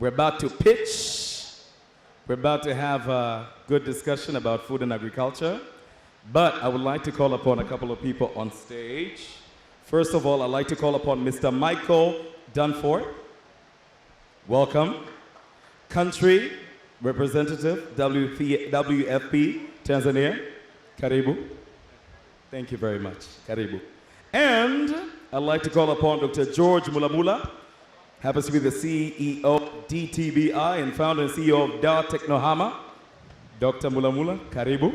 We're about to pitch. We're about to have a good discussion about food and agriculture. But I would like to call upon a couple of people on stage. First of all, I'd like to call upon Mr. Michael Dunford. Welcome. Country Representative, WFP Tanzania. Karibu. Thank you very much. Karibu. And I'd like to call upon Dr. George Mulamula. Happens to be the CEO of DTBI and founder and CEO of DA Technohama. Dr. Mulamula, Karibu.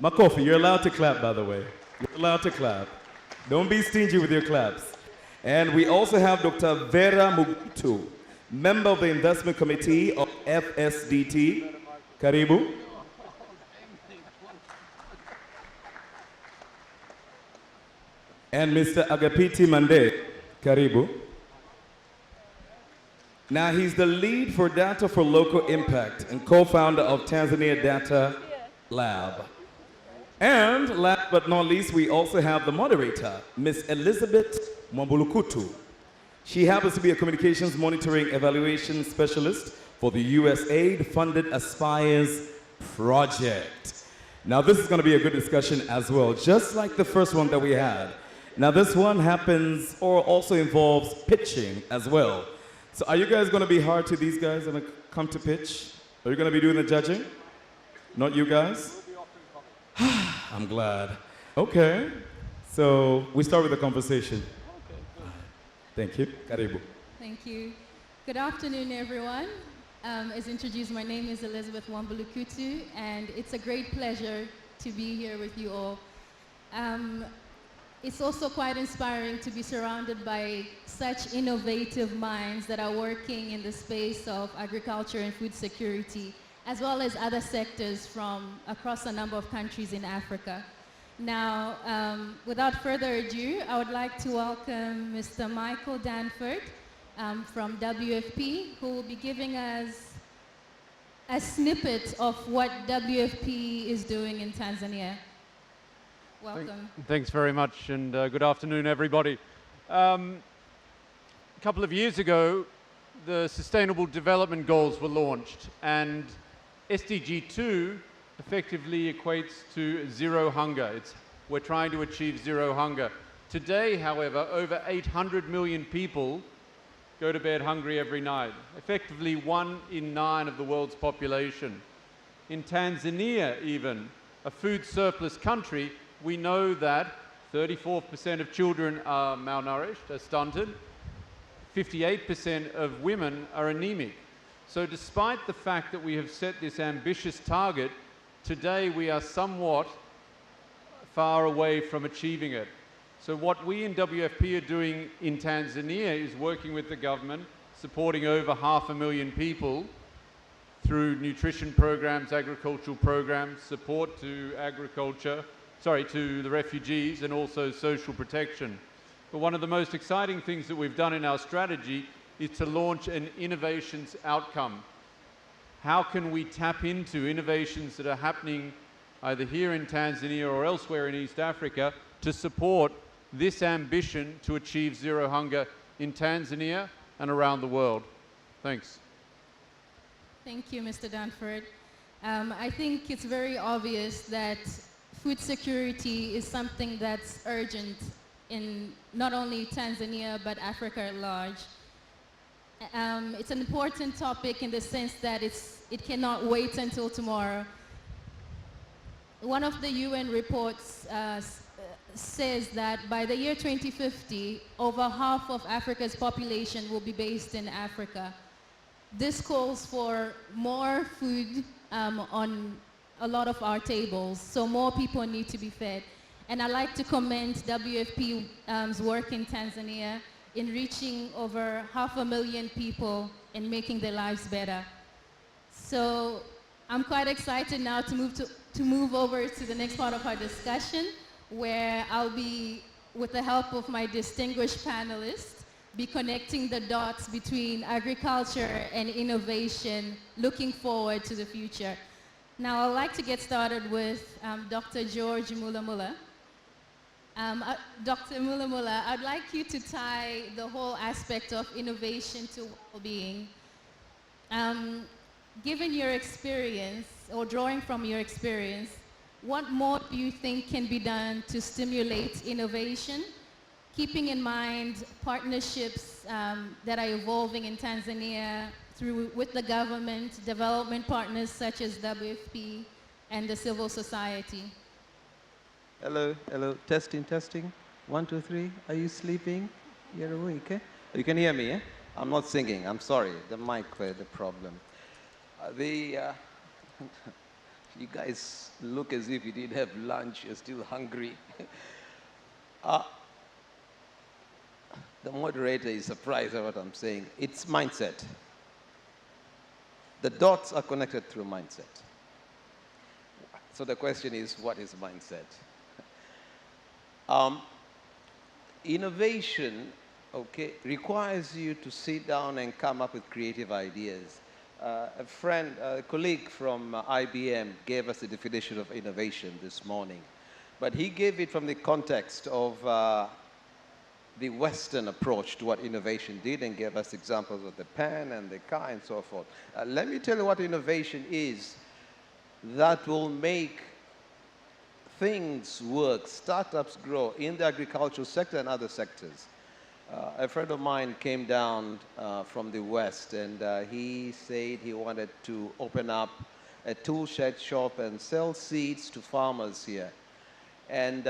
Makofi, you're allowed to clap, by the way. You're allowed to clap. Don't be stingy with your claps. And we also have Dr. Vera Mugittu, member of the investment committee of FSDT. Karibu. And Mr. Agapiti Manday. Karibu. Now he's the lead for Data for Local Impact and co-founder of Tanzania Data Lab. And last but not least, we also have the moderator, Ms. Elizabeth Mwambulukutu. She happens to be a communications monitoring evaluation specialist for the USAID-funded Aspires project. Now this is going to be a good discussion as well, just like the first one that we had. Now this one happens or also involves pitching as well. So are you guys going to be hard to these guys when it come to pitch? Are you going to be doing the judging? Not you guys? I'm glad. Okay. So we start with the conversation. Thank you. Karibu. Thank you. Good afternoon, everyone. As introduced, my name is Elizabeth Mwambulukutu, and it's a great pleasure to be here with you all. It's also quite inspiring to be surrounded by such innovative minds that are working in the space of agriculture and food security, as well as other sectors from across a number of countries in Africa. Now, without further ado, I would like to welcome Mr. Michael Dunford from WFP, who will be giving us a snippet of what WFP is doing in Tanzania. Welcome. Thanks very much, and good afternoon, everybody. A couple of years ago, the Sustainable Development Goals were launched, and SDG 2 effectively equates to zero hunger. We're trying to achieve zero hunger. Today, however, over 800 million people go to bed hungry every night, effectively 1 in 9 of the world's population. In Tanzania, even, a food surplus country, we know that 34% of children are malnourished, are stunted, 58% of women are anemic. So despite the fact that we have set this ambitious target, today we are somewhat far away from achieving it. So what we in WFP are doing in Tanzania is working with the government, supporting over 500,000 people through nutrition programs, agricultural programs, support to agriculture, to the refugees, and also social protection. But one of the most exciting things that we've done in our strategy is to launch an innovations outcome. How can we tap into innovations that are happening either here in Tanzania or elsewhere in East Africa to support this ambition to achieve zero hunger in Tanzania and around the world? Thanks. Thank you, Mr. Dunford. I think it's very obvious that food security is something that's urgent in not only Tanzania, but Africa at large. It's an important topic in the sense that it cannot wait until tomorrow. One of the UN reports says that by the year 2050, over half of Africa's population will be based in Africa. This calls for more food on a lot of our tables, so more people need to be fed. And I'd like to commend WFP's work in Tanzania in reaching over 500,000 people and making their lives better. So I'm quite excited now to move over to the next part of our discussion, where I'll be, with the help of my distinguished panelists, be connecting the dots between agriculture and innovation, looking forward to the future. Now, I'd like to get started with Dr. George Mulamula. Dr. Mulamula, I'd like you to tie the whole aspect of innovation to well-being. Given your experience, or drawing from your experience, what more do you think can be done to stimulate innovation, keeping in mind partnerships that are evolving in Tanzania with the government, development partners such as WFP, and the civil society? Hello, hello, testing, testing. 1, 2, 3. Are you sleeping? You're awake, eh? You can hear me, eh? I'm not singing, I'm sorry. The mic was the problem. You guys look as if you didn't have lunch, you're still hungry. The moderator is surprised at what I'm saying. It's mindset. The dots are connected through mindset. So the question is, what is mindset? Innovation, okay, requires you to sit down and come up with creative ideas. A colleague from IBM gave us the definition of innovation this morning, but he gave it from the context of the Western approach to what innovation did and gave us examples of the pen and the car and so forth. Let me tell you what innovation is that will make things work, startups grow in the agricultural sector and other sectors. A friend of mine came down from the West, and he said he wanted to open up a tool shed shop and sell seeds to farmers here. And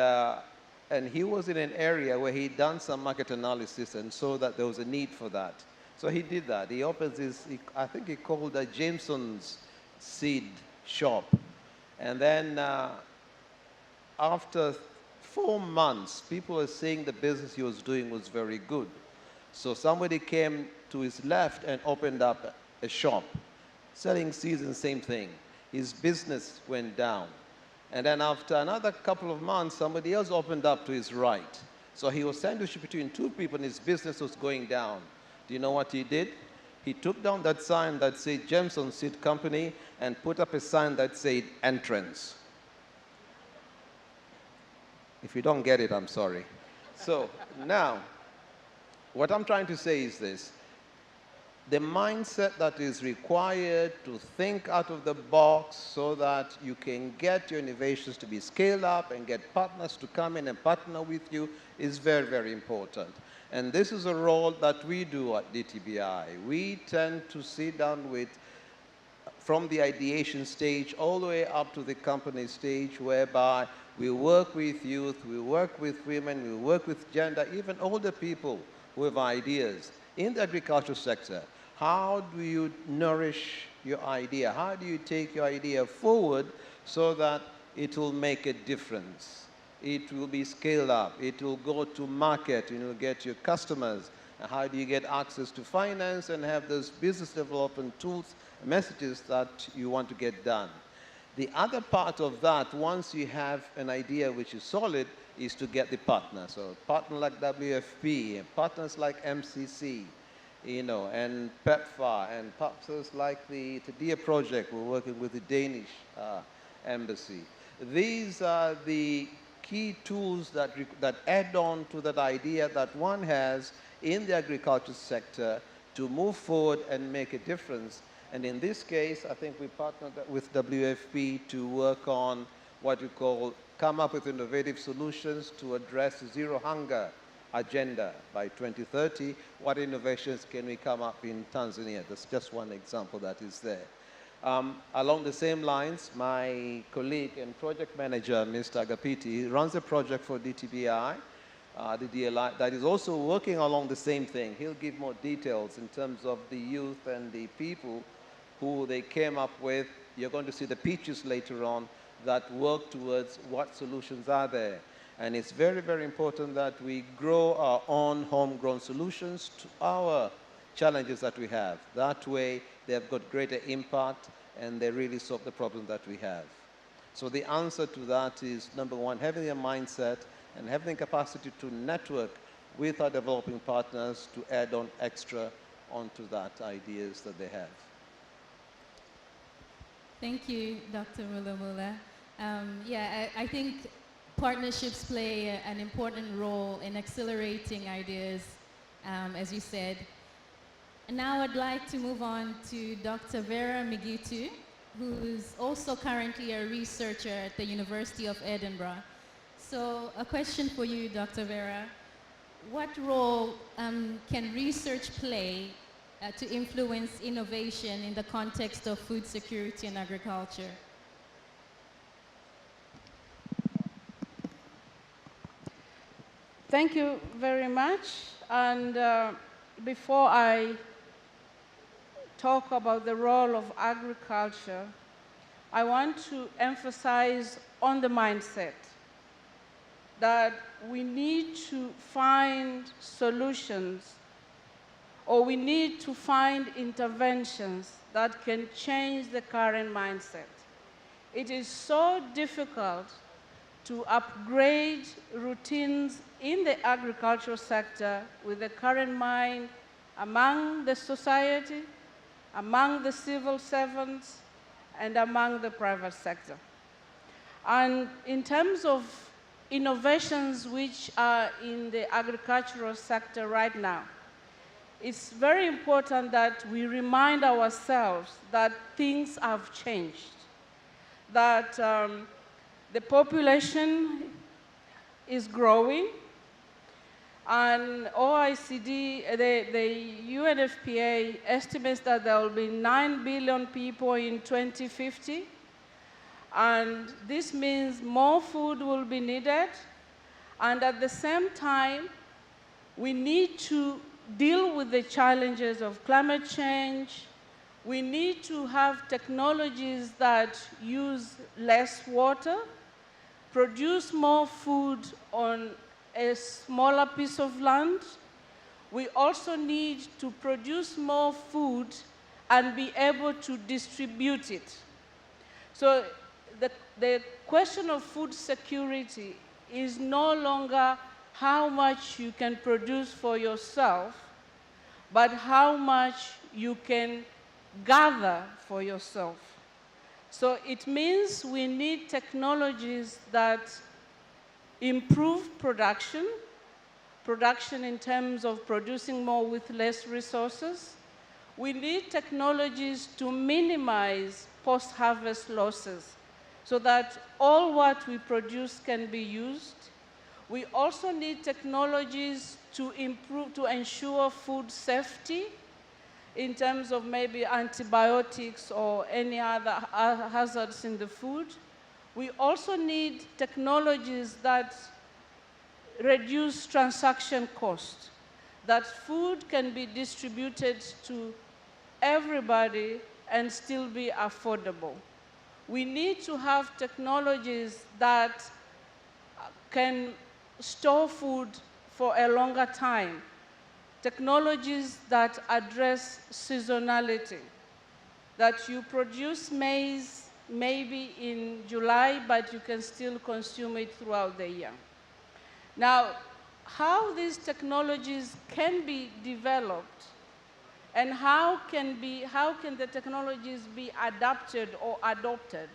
he was in an area where he'd done some market analysis and saw that there was a need for that. So he did that. He opened this, I think he called it Jameson's seed shop. And then after 4 months, people were saying the business he was doing was very good. So somebody came to his left and opened up a shop, selling seeds and same thing. His business went down. And then after another couple of months, somebody else opened up to his right. So he was sandwiched between two people and his business was going down. Do you know what he did? He took down that sign that said Jameson Seed Company and put up a sign that said entrance. If you don't get it, I'm sorry. So now, what I'm trying to say is this. The mindset that is required to think out of the box so that you can get your innovations to be scaled up and get partners to come in and partner with you is very, very important. And this is a role that we do at DTBI. We tend to sit down with, from the ideation stage all the way up to the company stage, whereby we work with youth, we work with women, we work with gender, even older people who have ideas in the agricultural sector. How do you nourish your idea? How do you take your idea forward so that it will make a difference? It will be scaled up. It will go to market. You will get your customers. And how do you get access to finance and have those business development tools, messages that you want to get done? The other part of that, once you have an idea which is solid, is to get the partner. So partner like WFP, and partners like MCC, you know, and PEPFAR, and partners like the TDIA project. We're working with the Danish embassy. These are the key tools that add on to that idea that one has in the agriculture sector to move forward and make a difference. And in this case, I think we partnered with WFP to work on what we call come up with innovative solutions to address zero hunger agenda by 2030. What innovations can we come up in Tanzania? That's just one example that is there. Along the same lines, my colleague and project manager, Mr. Agapiti, runs a project for DTBI, the DLIIC, that is also working along the same thing. He'll give more details in terms of the youth and the people who they came up with. You're going to see the pitches later on that work towards what solutions are there. And it's very, very important that we grow our own homegrown solutions to our challenges that we have. That way, they've got greater impact and they really solve the problems that we have. So the answer to that is, number one, having a mindset and having capacity to network with our developing partners to add on extra onto that ideas that they have. Thank you, Dr. Mulamula. I think partnerships play an important role in accelerating ideas, as you said. And now I'd like to move on to Dr. Vera Mugittu, who's also currently a researcher at the University of Edinburgh. So a question for you, Dr. Vera. What role can research play to influence innovation in the context of food security and agriculture? Thank you very much. And before I talk about the role of agriculture, I want to emphasize on the mindset that we need to find solutions, or we need to find interventions that can change the current mindset. It is so difficult to upgrade routines in the agricultural sector with the current mind among the society, among the civil servants, and among the private sector. And in terms of innovations which are in the agricultural sector right now, it's very important that we remind ourselves that things have changed, that the population is growing, and OECD, the UNFPA estimates that there will be 9 billion people in 2050, and this means more food will be needed, and at the same time, we need to deal with the challenges of climate change. We need to have technologies that use less water, produce more food on a smaller piece of land. We also need to produce more food and be able to distribute it. So the question of food security is no longer how much you can produce for yourself, but how much you can gather for yourself. So it means we need technologies that improve production in terms of producing more with less resources. We need technologies to minimize post-harvest losses so that all what we produce can be used. We also need technologies to ensure food safety in terms of maybe antibiotics or any other hazards in the food. We also need technologies that reduce transaction cost, that food can be distributed to everybody and still be affordable. We need to have technologies that can store food for a longer time, technologies that address seasonality, that you produce maize maybe in July, but you can still consume it throughout the year. Now, how these technologies can be developed and how can the technologies be adapted or adopted,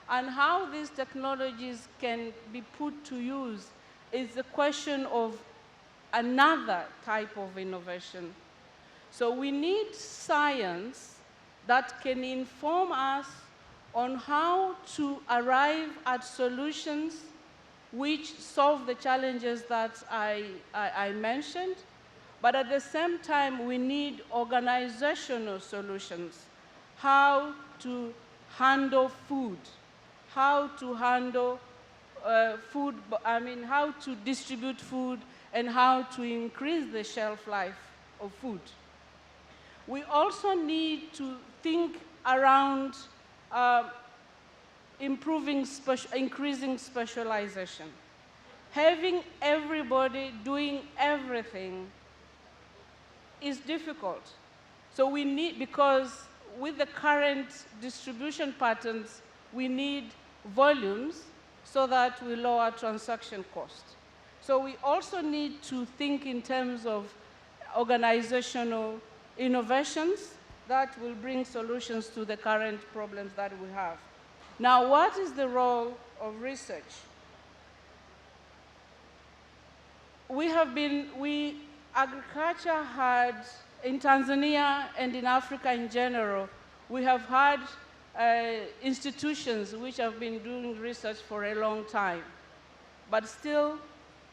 and how these technologies can be put to use is the question of another type of innovation. So we need science that can inform us on how to arrive at solutions which solve the challenges that I mentioned, but at the same time, we need organizational solutions, how to handle food, how to handle how to distribute food, and how to increase the shelf life of food. We also need to think around increasing specialization. Having everybody doing everything is difficult. So we need, because with the current distribution patterns, we need volumes so that we lower transaction cost. So we also need to think in terms of organizational innovations that will bring solutions to the current problems that we have. Now, what is the role of research? agriculture had, in Tanzania and in Africa in general, we have had institutions which have been doing research for a long time. But still,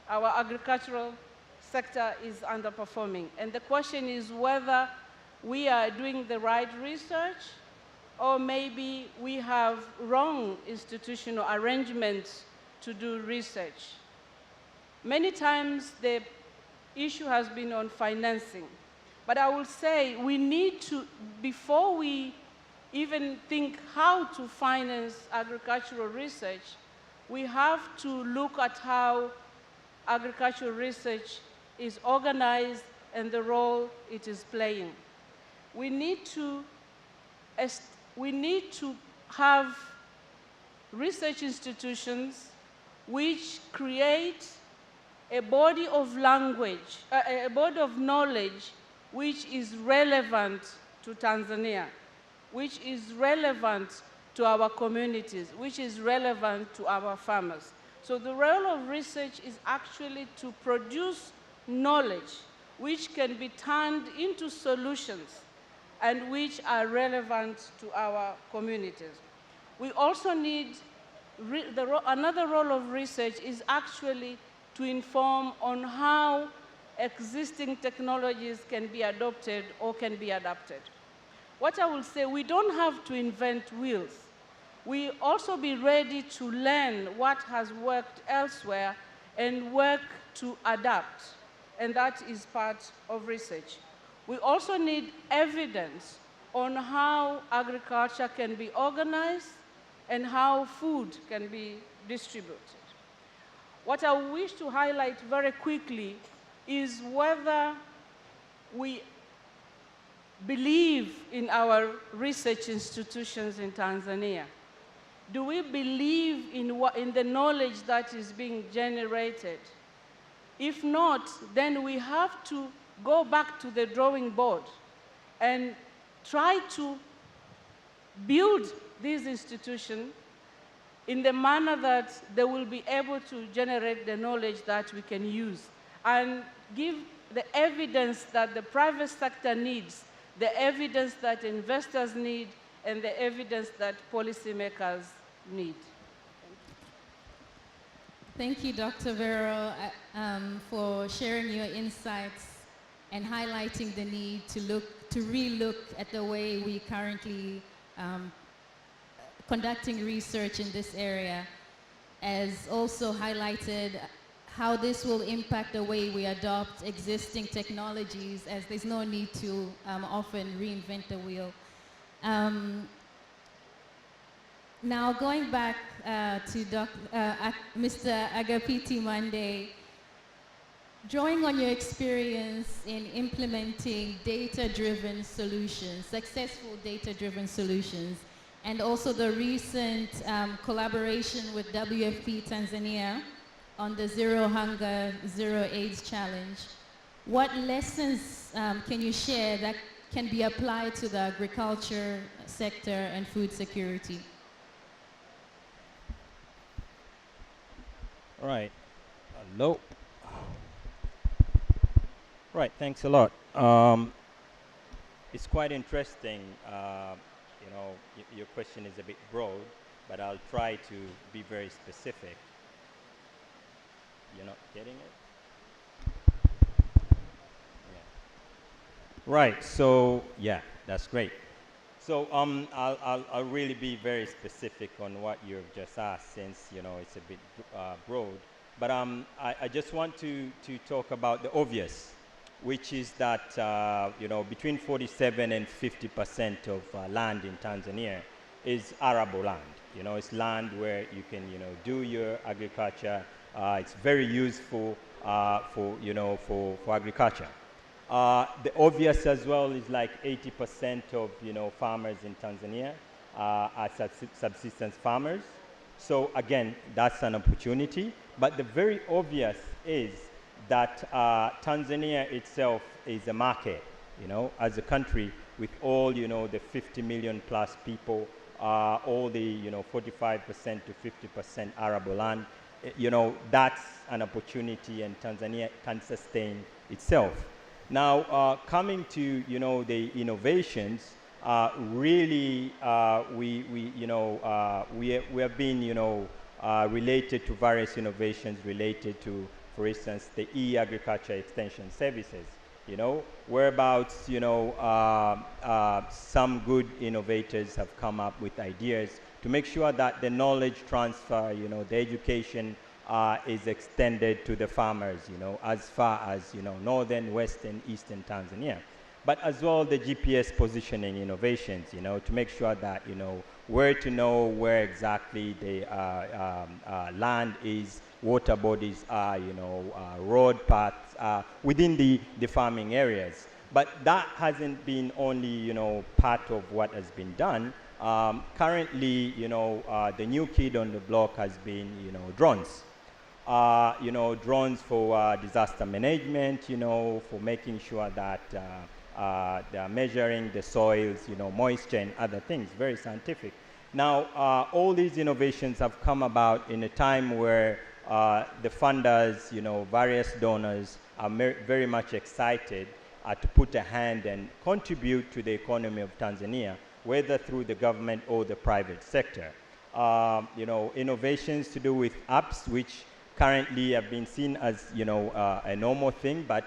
our agricultural sector is underperforming. And the question is whether we are doing the right research, or maybe we have wrong institutional arrangements to do research. Many times the issue has been on financing. But I will say we need to, before we even think how to finance agricultural research, we have to look at how agricultural research is organized and the role it is playing. We need to have research institutions which create a body of language, a body of knowledge which is relevant to Tanzania, which is relevant to our communities, which is relevant to our farmers. So the role of research is actually to produce knowledge which can be turned into solutions and which are relevant to our communities. We also need, another role of research is actually to inform on how existing technologies can be adopted or can be adapted. What I will say, we don't have to invent wheels. We also be ready to learn what has worked elsewhere and work to adapt, and that is part of research. We also need evidence on how agriculture can be organized and how food can be distributed. What I wish to highlight very quickly is whether we believe in our research institutions in Tanzania. Do we believe in the knowledge that is being generated? If not, then we have to go back to the drawing board and try to build these institutions in the manner that they will be able to generate the knowledge that we can use and give the evidence that the private sector needs, the evidence that investors need, and the evidence that policymakers need. Thank you, Dr. Vera, for sharing your insights and highlighting the need to re-look at the way we currently conducting research in this area, as also highlighted how this will impact the way we adopt existing technologies, as there's no need to often reinvent the wheel. Now going back to Mr. Agapiti Manday, drawing on your experience in implementing data-driven solutions, successful data-driven solutions, and also the recent collaboration with WFP Tanzania on the Zero Hunger, Zero AIDS Challenge, what lessons can you share that can be applied to the agriculture sector and food security? All right. Hello. Right, thanks a lot. It's quite interesting. You know, your question is a bit broad, but I'll try to be very specific. You're not getting it? Yeah. Right, so, yeah, that's great. So I'll really be very specific on what you've just asked, since, you know, it's a bit broad. But I just want to talk about the obvious, which is that, you know, between 47 and 50% of land in Tanzania is arable land. You know, it's land where you can, you know, do your agriculture. It's very useful for, you know, for agriculture. The obvious as well is like 80% of, you know, farmers in Tanzania are subsistence farmers. So again, that's an opportunity. But the very obvious is that Tanzania itself is a market, you know, as a country with all, you know, the 50 million plus people, all the, you know, 45% to 50% arable land. you know, that's an opportunity, and Tanzania can sustain itself. Now, coming to, you know, the innovations, really, we have been, you know, related to various innovations related to, for instance, the e-agriculture extension services, you know, whereabouts, you know, some good innovators have come up with ideas to make sure that the knowledge transfer, you know, the education is extended to the farmers, you know, as far as, you know, northern, western, eastern Tanzania. But as well the GPS positioning innovations, you know, to make sure that, you know, where to know where exactly the land is, water bodies are, you know, road paths are within the farming areas. But that hasn't been only, you know, part of what has been done. Currently, you know, the new kid on the block has been, you know, drones. You know, drones for disaster management, you know, for making sure that they're measuring the soils, you know, moisture and other things, very scientific. Now, all these innovations have come about in a time where the funders, you know, various donors are very much excited to put a hand and contribute to the economy of Tanzania, whether through the government or the private sector. You know, innovations to do with apps, which currently have been seen as, you know, a normal thing, but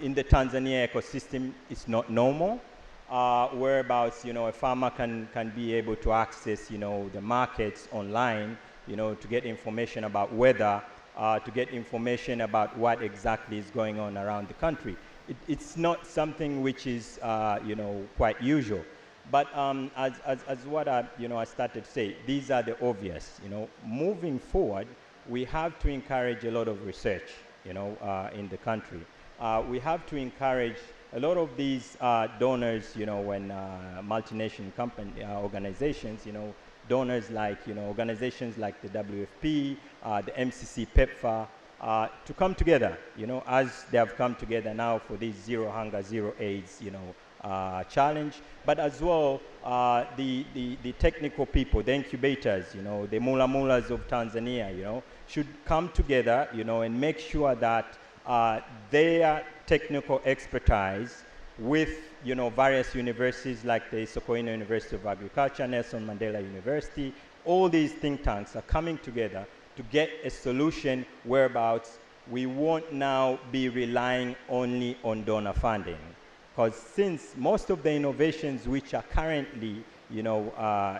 in the Tanzania ecosystem, it's not normal. Whereabouts, you know, a farmer can be able to access, you know, the markets online, you know, to get information about weather, to get information about what exactly is going on around the country. It's not something which is, you know, quite usual. But as what I, you know, I started to say, these are the obvious, you know. Moving forward, we have to encourage a lot of research, you know, in the country. We have to encourage a lot of these donors, you know, when multinational company organizations, you know, donors like, you know, organizations like the WFP, the MCC, PEPFAR, to come together, you know, as they have come together now for this Zero Hunger, Zero AIDS, you know, challenge, but as well the technical people, the incubators, you know, the Mulamulas of Tanzania, you know, should come together, you know, and make sure that their technical expertise with, you know, various universities like the Sokoine University of Agriculture, Nelson Mandela University, all these think tanks are coming together to get a solution whereabouts we won't now be relying only on donor funding. Because since most of the innovations which are currently, you know,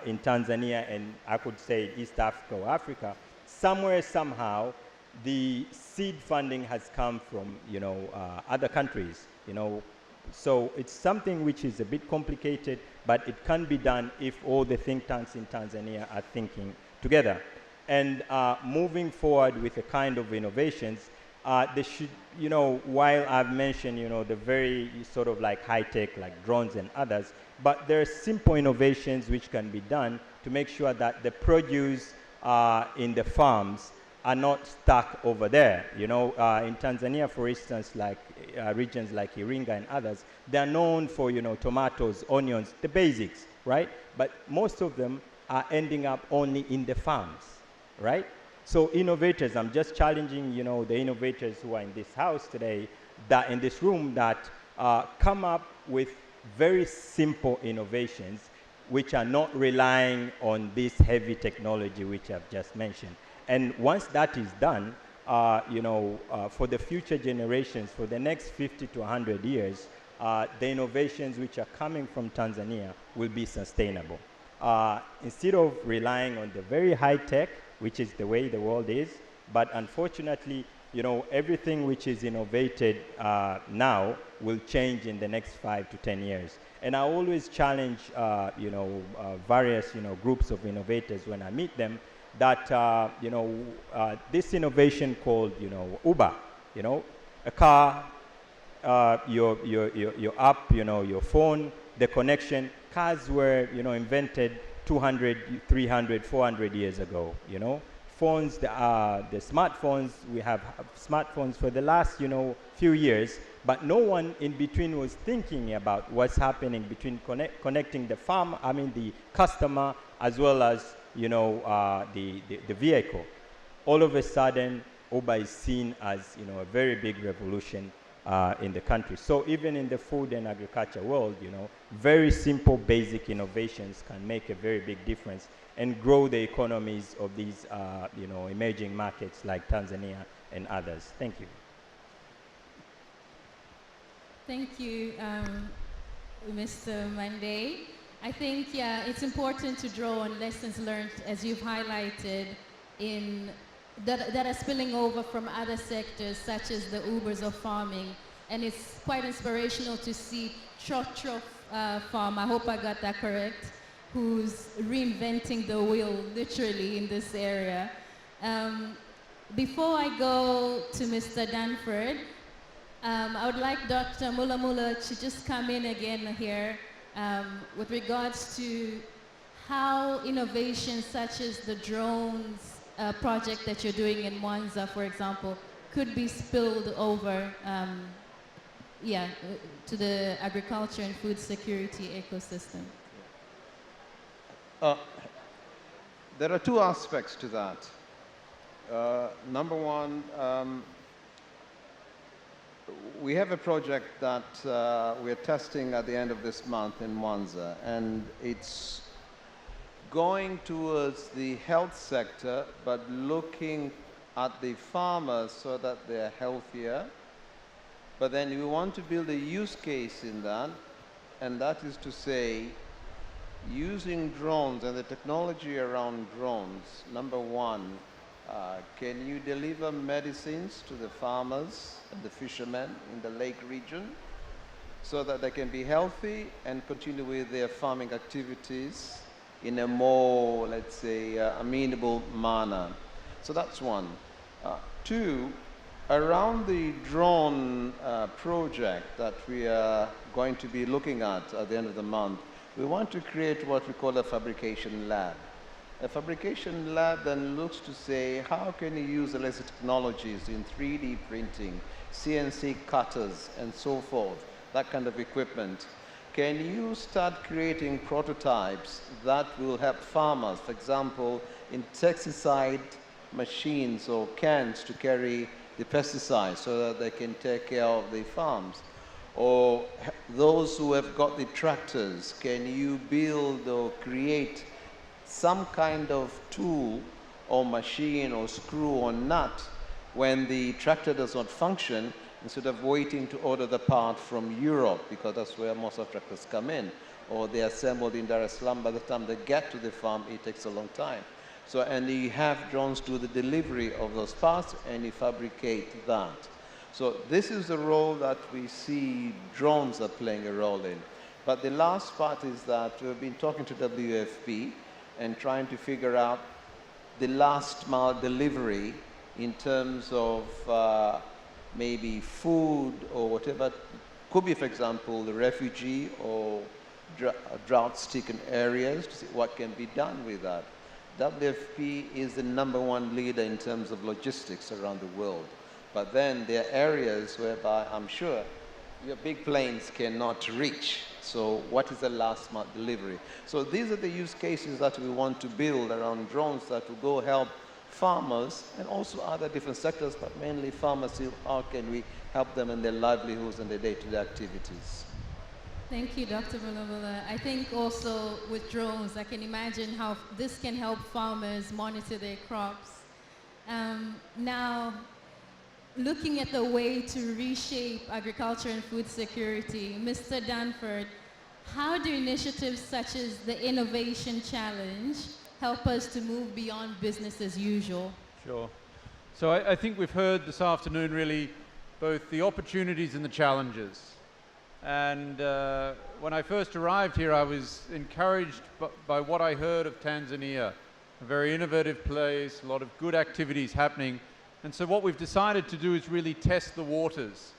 in Tanzania and I could say East Africa or Africa, somewhere, somehow, the seed funding has come from, you know, other countries, you know. So it's something which is a bit complicated, but it can be done if all the think tanks in Tanzania are thinking together. And moving forward with the kind of innovations, they should, you know, while I've mentioned, you know, the very sort of like high-tech, like drones and others, but there are simple innovations which can be done to make sure that the produce in the farms are not stuck over there. You know, in Tanzania, for instance, like regions like Iringa and others, they're known for, you know, tomatoes, onions, the basics, right? But most of them are ending up only in the farms, right? So innovators, I'm just challenging, you know, the innovators who are in this house today, that in this room, that come up with very simple innovations which are not relying on this heavy technology which I've just mentioned. And once that is done, you know, for the future generations, for the next 50 to 100 years, the innovations which are coming from Tanzania will be sustainable. Instead of relying on the very high tech, which is the way the world is, but unfortunately, you know, everything which is innovated now will change in the next 5 to 10 years. And I always challenge, you know, various, you know, groups of innovators when I meet them, that, you know, this innovation called, you know, Uber, you know, a car, your app, you know, your phone, the connection. Cars were, you know, invented 200, 300, 400 years ago, you know. Phones, the smartphones, we have smartphones for the last, you know, few years, but no one in between was thinking about what's happening between connecting the farm, I mean the customer, as well as, you know, the vehicle. all of a sudden, Uber is seen as, a very big revolution in the country. So even in the food and agriculture world, very simple, basic innovations can make a very big difference and grow the economies of these, emerging markets like Tanzania and others. Thank you. Thank you, Mr. Manday. I think, yeah, it's important to draw on lessons learned, as you've highlighted, that are spilling over from other sectors, such as the Ubers of farming. And it's quite inspirational to see Chotro Farm, I hope I got that correct, who's reinventing the wheel, literally, in this area. Before I go to Mr. Dunford, I would like Dr. Mulamula to just come in again here with regards to how innovations such as the drones project that you're doing in Mwanza, for example, could be spilled over to the agriculture and food security ecosystem. There are two aspects to that. Number one, we have a project that we're testing at the end of this month in Mwanza, and it's going towards the health sector, but looking at the farmers so that they're healthier. But then we want to build a use case in that, and that is to say, using drones and the technology around drones. Number one, can you deliver medicines to the farmers and the fishermen in the lake region so that they can be healthy and continue with their farming activities in a more, let's say, amenable manner? So that's one. Two, around the drone project that we are going to be looking at the end of the month, we want to create what we call a fabrication lab. A fabrication lab then looks to say, how can you use the latest technologies in 3D printing, CNC cutters, and so forth, that kind of equipment? Can you start creating prototypes that will help farmers, for example, insecticide machines or cans to carry the pesticides so that they can take care of the farms? Or those who have got the tractors, can you build or create some kind of tool or machine or screw or nut when the tractor does not function, instead of waiting to order the part from Europe, because that's where most of tractors come in, or they're assembled in Dar es Salaam. By the time they get to the farm, it takes a long time. So, and you have drones do the delivery of those parts, and you fabricate that. So this is the role that we see drones are playing a role in. But the last part is that we've been talking to WFP and trying to figure out the last mile delivery in terms of maybe food or whatever. Could be, for example, the refugee or drought-stricken areas, to see what can be done with that. WFP is the #1 leader in terms of logistics around the world. But then there are areas whereby I'm sure your big planes cannot reach. So what is the last mile delivery? So these are the use cases that we want to build around drones that will go help farmers and also other different sectors, but mainly farmers. See how can we help them in their livelihoods and their day-to-day activities. Thank you, Dr. Mulamula. I think also with drones, I can imagine how this can help farmers monitor their crops. Now, looking at the way to reshape agriculture and food security, Mr. Dunford, how do initiatives such as the Innovation Challenge help us to move beyond business as usual? Sure. So I think we've heard this afternoon really both the opportunities and the challenges. And when I first arrived here, I was encouraged by what I heard of Tanzania, a very innovative place, a lot of good activities happening. And so what we've decided to do is really test the waters.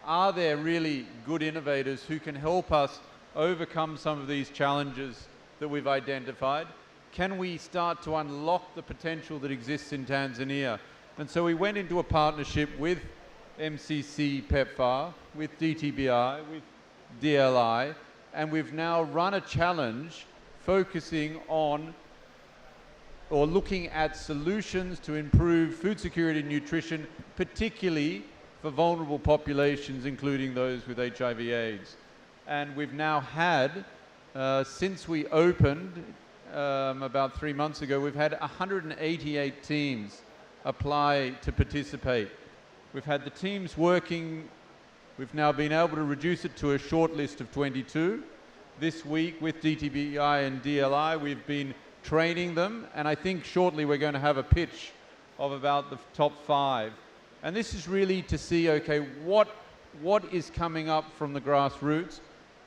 Are there really good innovators who can help us overcome some of these challenges that we've identified? Can we start to unlock the potential that exists in Tanzania? And so we went into a partnership with MCC PEPFAR, with DTBI, with DLI, and we've now run a challenge focusing on or looking at solutions to improve food security and nutrition, particularly for vulnerable populations, including those with HIV/AIDS. And we've now had, since we opened about 3 months ago, we've had 188 teams apply to participate. We've had the teams working. We've now been able to reduce it to a short list of 22. This week with DTBI and DLI, we've been training them, and I think shortly we're going to have a pitch of about the top 5. And this is really to see, okay, what is coming up from the grassroots?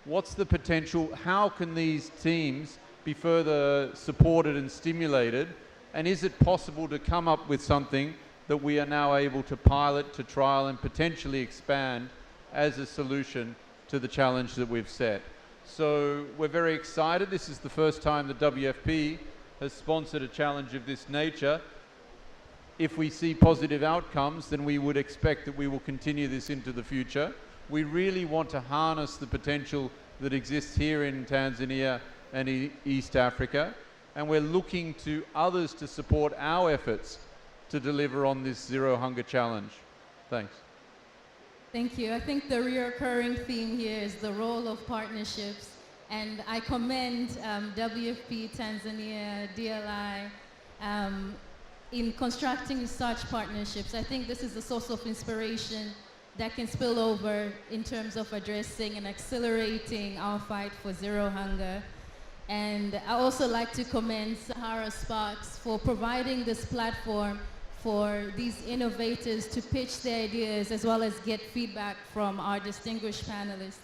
What's the potential? How can these teams be further supported and stimulated? And is it possible to come up with something that we are now able to pilot, to trial, and potentially expand as a solution to the challenge that we've set? So we're very excited. This is the first time the WFP has sponsored a challenge of this nature. If we see positive outcomes, then we would expect that we will continue this into the future. We really want to harness the potential that exists here in Tanzania and East Africa, and we're looking to others to support our efforts to deliver on this Zero Hunger Challenge. Thanks. Thank you. I think the recurring theme here is the role of partnerships, and I commend WFP Tanzania, DLI, in constructing such partnerships. I think this is a source of inspiration that can spill over in terms of addressing and accelerating our fight for zero hunger. And I also like to commend Sahara Sparks for providing this platform for these innovators to pitch their ideas as well as get feedback from our distinguished panelists.